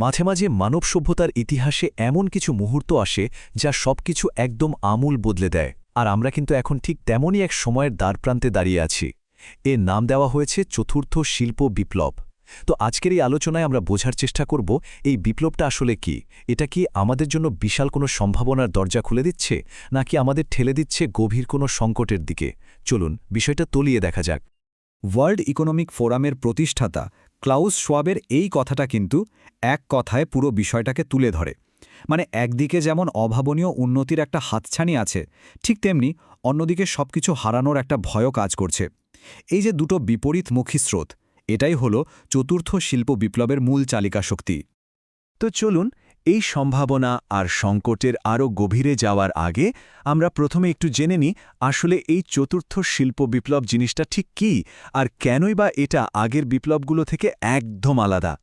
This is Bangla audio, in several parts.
মাঝে মাঝে মানব সভ্যতার ইতিহাসে এমন কিছু মুহূর্ত আসে যা সবকিছু একদম আমূল বদলে দেয়, আর আমরা কিন্তু এখন ঠিক তেমনই এক সময়ের দ্বারপ্রান্তে দাঁড়িয়ে আছি। এর নাম দেওয়া হয়েছে চতুর্থ শিল্প বিপ্লব। তো আজকের এই আলোচনায় আমরা বোঝার চেষ্টা করব এই বিপ্লবটা আসলে কি। এটা কি আমাদের জন্য বিশাল কোনো সম্ভাবনার দরজা খুলে দিচ্ছে, নাকি আমাদের ঠেলে দিচ্ছে গভীর কোনো সংকটের দিকে? চলুন বিষয়টা তলিয়ে দেখা যাক। ওয়ার্ল্ড ইকোনমিক ফোরামের প্রতিষ্ঠাতা ক্লাউস শোয়াবের এই কথাটা কিন্তু এক কথায় পুরো বিষয়টাকে তুলে ধরে। মানে একদিকে যেমন অভাবনীয় উন্নতির একটা হাতছানি আছে, ঠিক তেমনি অন্যদিকে সবকিছু হারানোর একটা ভয়ও কাজ করছে। এই যে দুটো বিপরীতমুখী স্রোত, এটাই হলো চতুর্থ শিল্প বিপ্লবের মূল চালিকা শক্তি। তো চলুন এই সম্ভাবনা আর সংকটের আরও গভীরে যাওয়ার আগে আমরা প্রথমে একটু জেনে নিই আসলে এই চতুর্থ শিল্প বিপ্লব জিনিসটা ঠিক কী, আর কেনই বা এটা আগের বিপ্লবগুলো থেকে একদম আলাদা।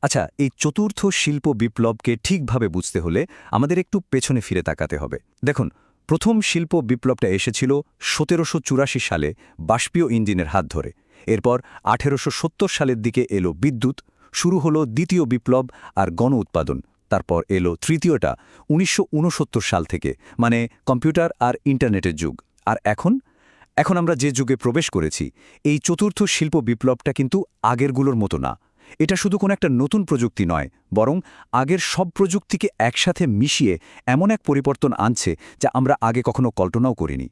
আচ্ছা, এই চতুর্থ শিল্প বিপ্লবকে ঠিকভাবে বুঝতে হলে আমাদের একটু পেছনে ফিরে তাকাতে হবে। দেখুন, প্রথম শিল্প বিপ্লবটা এসেছিল ১৭৮৪ সালে বাষ্পীয় ইঞ্জিনের হাত ধরে। এরপর ১৮৭০ সালের দিকে এলো বিদ্যুৎ, শুরু হলো দ্বিতীয় বিপ্লব আর গণ উৎপাদন। তারপর এলো তৃতীয়টা ১৯৬৯ সাল থেকে, মানে কম্পিউটার আর ইন্টারনেটের যুগ। আর এখন আমরা যে যুগে প্রবেশ করেছি, এই চতুর্থ শিল্প বিপ্লবটা কিন্তু আগেরগুলোর মতো না। এটা শুধু কোনো একটা নতুন প্রযুক্তি নয়, বরং আগের সব প্রযুক্তিকে একসাথে মিশিয়ে এমন এক পরিবর্তন আনছে যা আমরা আগে কখনো কল্পনাও করিনি।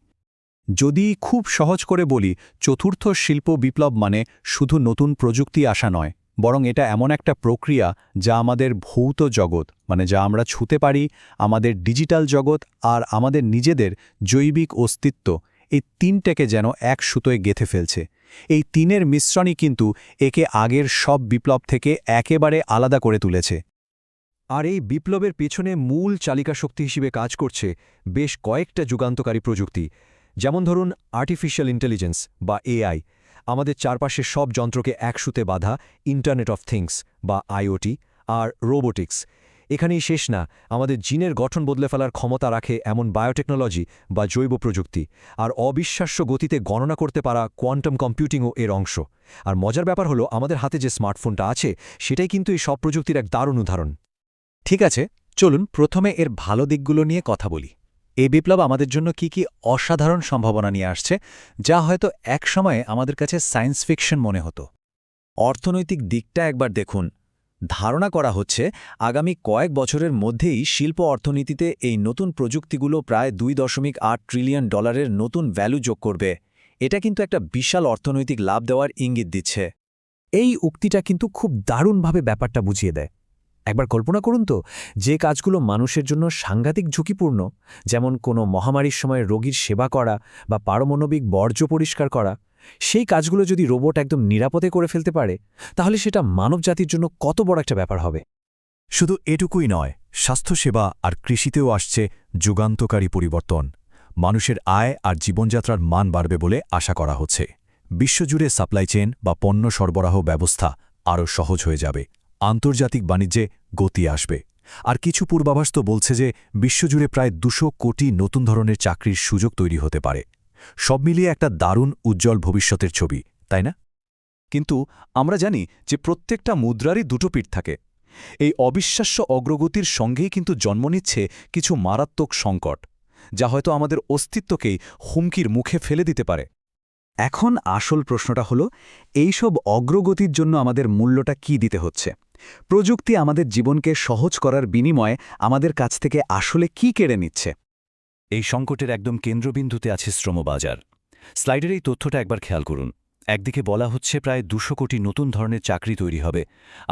যদি খুব সহজ করে বলি, চতুর্থ শিল্প বিপ্লব মানে শুধু নতুন প্রযুক্তি আসা নয়, বরং এটা এমন একটা প্রক্রিয়া যা আমাদের ভৌত জগৎ, মানে যা আমরা ছুঁতে পারি, আমাদের ডিজিটাল জগৎ আর আমাদের নিজেদের জৈবিক অস্তিত্ব, এই তিনটাকে যেন এক সুতোয় গেঁথে ফেলছে। এই তিনের মিশ্রণই কিন্তু একে আগের সব বিপ্লব থেকে একেবারে আলাদা করে তুলেছে। আর এই বিপ্লবের পেছনে মূল চালিকা শক্তি হিসেবে কাজ করছে বেশ কয়েকটা যুগান্তকারী প্রযুক্তি। যেমন ধরুন আর্টিফিশিয়াল ইন্টেলিজেন্স বা এআই, আমাদের চারপাশের সব যন্ত্রকে একসুতে বাঁধা ইন্টারনেট অফ থিংস বা আইওটি, আর রোবোটিক্স। এখানেই শেষ না, আমাদের জিনের গঠন বদলে ফেলার ক্ষমতা রাখে এমন বায়োটেকনোলজি বা জৈব প্রযুক্তি, আর অবিশ্বাস্য গতিতে গণনা করতে পারা কোয়ান্টাম কম্পিউটিংও এর অংশ। আর মজার ব্যাপার হলো, আমাদের হাতে যে স্মার্টফোনটা আছে সেটাই কিন্তু এই সব প্রযুক্তির এক দারুণ উদাহরণ। ঠিক আছে, চলুন প্রথমে এর ভালো দিকগুলো নিয়ে কথা বলি। এই বিপ্লব আমাদের জন্য কি কি অসাধারণ সম্ভাবনা নিয়ে আসছে, যা হয়তো একসময়ে আমাদের কাছে সায়েন্স ফিকশন মনে হতো। অর্থনৈতিক দিকটা একবার দেখুন। ধারণা করা হচ্ছে আগামী কয়েক বছরের মধ্যেই শিল্প অর্থনীতিতে এই নতুন প্রযুক্তিগুলো প্রায় $2.8 ট্রিলিয়ন নতুন ভ্যালু যোগ করবে। এটা কিন্তু একটা বিশাল অর্থনৈতিক লাভ দেওয়ার ইঙ্গিত দিচ্ছে। এই উক্তিটা কিন্তু খুব দারুণভাবে ব্যাপারটা বুঝিয়ে দেয়। একবার কল্পনা করুন তো, যে কাজগুলো মানুষের জন্য সাংঘাতিক ঝুঁকিপূর্ণ, যেমন কোনো মহামারীর সময় রোগীর সেবা করা বা পারমাণবিক বর্জ্য পরিষ্কার করা, সেই কাজগুলো যদি রোবট একদম নিরাপদে করে ফেলতে পারে, তাহলে সেটা মানবজাতির জন্য কত বড় একটা ব্যাপার হবে। শুধু এটুকুই নয়, স্বাস্থ্যসেবা আর কৃষিতেও আসছে যুগান্তকারী পরিবর্তন। মানুষের আয় আর জীবনযাত্রার মান বাড়বে বলে আশা করা হচ্ছে। বিশ্বজুড়ে সাপ্লাই চেইন বা পণ্য সরবরাহ ব্যবস্থা আরও সহজ হয়ে যাবে। আন্তর্জাতিক বাণিজ্যে গতি আসবে। আর কিছু পূর্বাভাস তো বলছে যে বিশ্বজুড়ে প্রায় 200 কোটি নতুন ধরনের চাকরির সুযোগ তৈরি হতে পারে। সব মিলিয়ে একটা দারুণ উজ্জ্বল ভবিষ্যতের ছবি, তাই না? কিন্তু আমরা জানি যে প্রত্যেকটা মুদ্রারই দুটো পিঠ থাকে। এই অবিশ্বাস্য অগ্রগতির সঙ্গেই কিন্তু জন্ম নিচ্ছে কিছু মারাত্মক সংকট, যা হয়তো আমাদের অস্তিত্বকেই হুমকির মুখে ফেলে দিতে পারে। এখন আসল প্রশ্নটা হলো, এইসব অগ্রগতির জন্য আমাদের মূল্যটা কি দিতে হচ্ছে? প্রযুক্তি আমাদের জীবনকে সহজ করার বিনিময়ে আমাদের কাছ থেকে আসলে কি কেড়ে নিচ্ছে? এই সংকটের একদম কেন্দ্রবিন্দুতে আছে শ্রমবাজার। স্লাইডের এই তথ্যটা একবার খেয়াল করুন। একদিকে বলা হচ্ছে প্রায় 200 কোটি নতুন ধরনের চাকরি তৈরি হবে,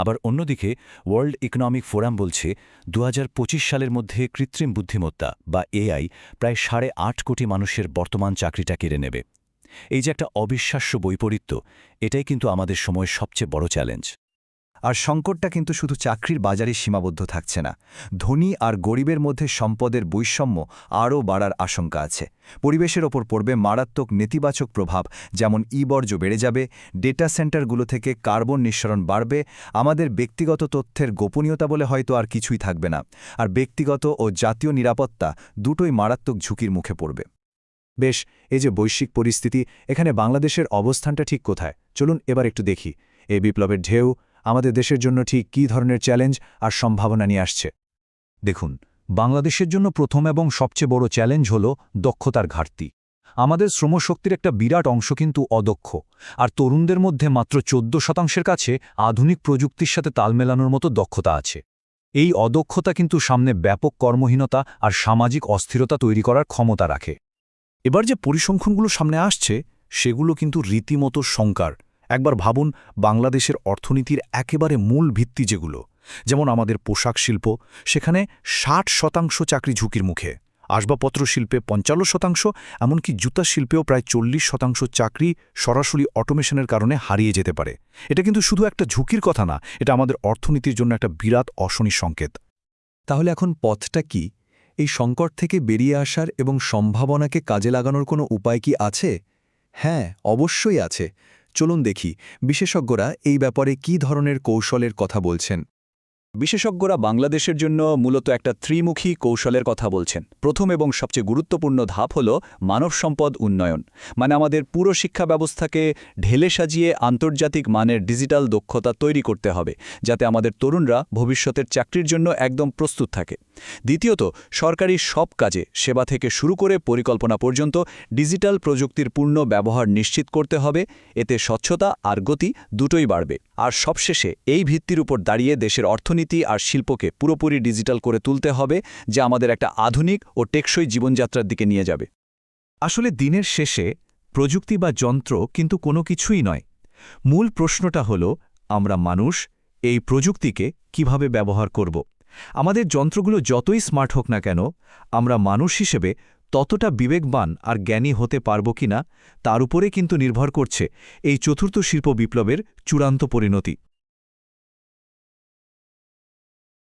আবার অন্যদিকে ওয়ার্ল্ড ইকোনমিক ফোরাম বলছে 2025 সালের মধ্যে কৃত্রিম বুদ্ধিমত্তা বা এআই প্রায় 8.5 কোটি মানুষের বর্তমান চাকরিটা কেড়ে নেবে। এই যে একটা অবিশ্বাস্য বৈপরীত্য, এটাই কিন্তু আমাদের সময়ের সবচেয়ে বড় চ্যালেঞ্জ। আর সংকটটা কিন্তু শুধু চাকরির বাজারে সীমাবদ্ধ থাকছে না। ধনী আর গরিবের মধ্যে সম্পদের বৈষম্য আরও বাড়ার আশঙ্কা আছে। পরিবেশের ওপর পড়বে মারাত্মক নেতিবাচক প্রভাব, যেমন বর্জ্য বেড়ে যাবে, ডেটা সেন্টারগুলো থেকে কার্বন নিঃসরণ বাড়বে, আমাদের ব্যক্তিগত তথ্যের গোপনীয়তা বলে হয়তো আর কিছুই থাকবে না। আর ব্যক্তিগত ও জাতীয় নিরাপত্তা দুটোই মারাত্মক ঝুঁকির মুখে পড়বে। বেশ, এই যে বৈশ্বিক পরিস্থিতি, এখানে বাংলাদেশের অবস্থানটা ঠিক কোথায়? চলুন এবার একটু দেখি। এই বিপ্লবের ঢেউ আমাদের দেশের জন্য ঠিক কী ধরনের চ্যালেঞ্জ আর সম্ভাবনা নিয়ে আসছে? দেখুন, বাংলাদেশের জন্য প্রথম এবং সবচেয়ে বড় চ্যালেঞ্জ হল দক্ষতার ঘাটতি। আমাদের শ্রমশক্তির একটা বিরাট অংশ কিন্তু অদক্ষ, আর তরুণদের মধ্যে মাত্র 14% কাছে আধুনিক প্রযুক্তির সাথে তাল মেলানোর মতো দক্ষতা আছে। এই অদক্ষতা কিন্তু সামনে ব্যাপক কর্মহীনতা আর সামাজিক অস্থিরতা তৈরি করার ক্ষমতা রাখে। এবার যে পরিসংখ্যানগুলো সামনে আসছে সেগুলো কিন্তু রীতিমতো শঙ্কার। একবার ভাবুন, বাংলাদেশের অর্থনীতির একেবারে মূল ভিত্তি যেগুলো, যেমন আমাদের পোশাক শিল্প, সেখানে 60% চাকরি ঝুঁকির মুখে। আসবাবপত্র শিল্পে 45%, এমনকি জুতা শিল্পেও প্রায় 40% চাকরি সরাসরি অটোমেশনের কারণে হারিয়ে যেতে পারে। এটা কিন্তু শুধু একটা ঝুঁকির কথা না, এটা আমাদের অর্থনীতির জন্য একটা বিরাট অশনি সংকেত। তাহলে এখন পথটা কি? এই সংকট থেকে বেরিয়ে আসার এবং সম্ভাবনাকে কাজে লাগানোর কোনো উপায় কি আছে? হ্যাঁ, অবশ্যই আছে। চলুন দেখি বিশেষজ্ঞরা এই ব্যাপারে কী ধরনের কৌশলের কথা বলছেন। বিশেষজ্ঞরা বাংলাদেশের জন্য মূলত একটা ত্রিমুখী কৌশলের কথা বলছেন। প্রথম এবং সবচেয়ে গুরুত্বপূর্ণ ধাপ হল মানব সম্পদ উন্নয়ন। মানে আমাদের পুরো শিক্ষা ব্যবস্থাকে ঢেলে সাজিয়ে আন্তর্জাতিক মানের ডিজিটাল দক্ষতা তৈরি করতে হবে, যাতে আমাদের তরুণরা ভবিষ্যতের চাকরির জন্য একদম প্রস্তুত থাকে। দ্বিতীয়ত, সরকারি সব কাজে, সেবা থেকে শুরু করে পরিকল্পনা পর্যন্ত ডিজিটাল প্রযুক্তির পূর্ণ ব্যবহার নিশ্চিত করতে হবে। এতে স্বচ্ছতা আর গতি দুটোই বাড়বে। আর সবশেষে এই ভিত্তির উপর দাঁড়িয়ে দেশের অর্থনীতি আর শিল্পকে পুরোপুরি ডিজিটাল করে তুলতে হবে, যা আমাদের একটা আধুনিক ও টেকসই জীবনযাত্রার দিকে নিয়ে যাবে। আসলে দিনের শেষে প্রযুক্তি বা যন্ত্র কিন্তু কোনো কিছুই নয়। মূল প্রশ্নটা হল, আমরা মানুষ এই প্রযুক্তিকে কিভাবে ব্যবহার করব। আমাদের যন্ত্রগুলো যতই স্মার্ট হোক না কেন, আমরা মানুষ হিসেবে ততটা বিবেকবান আর জ্ঞানী হতে পারব কিনা তার উপরে কিন্তু নির্ভর করছে এই চতুর্থ শিল্প বিপ্লবের চূড়ান্ত পরিণতি।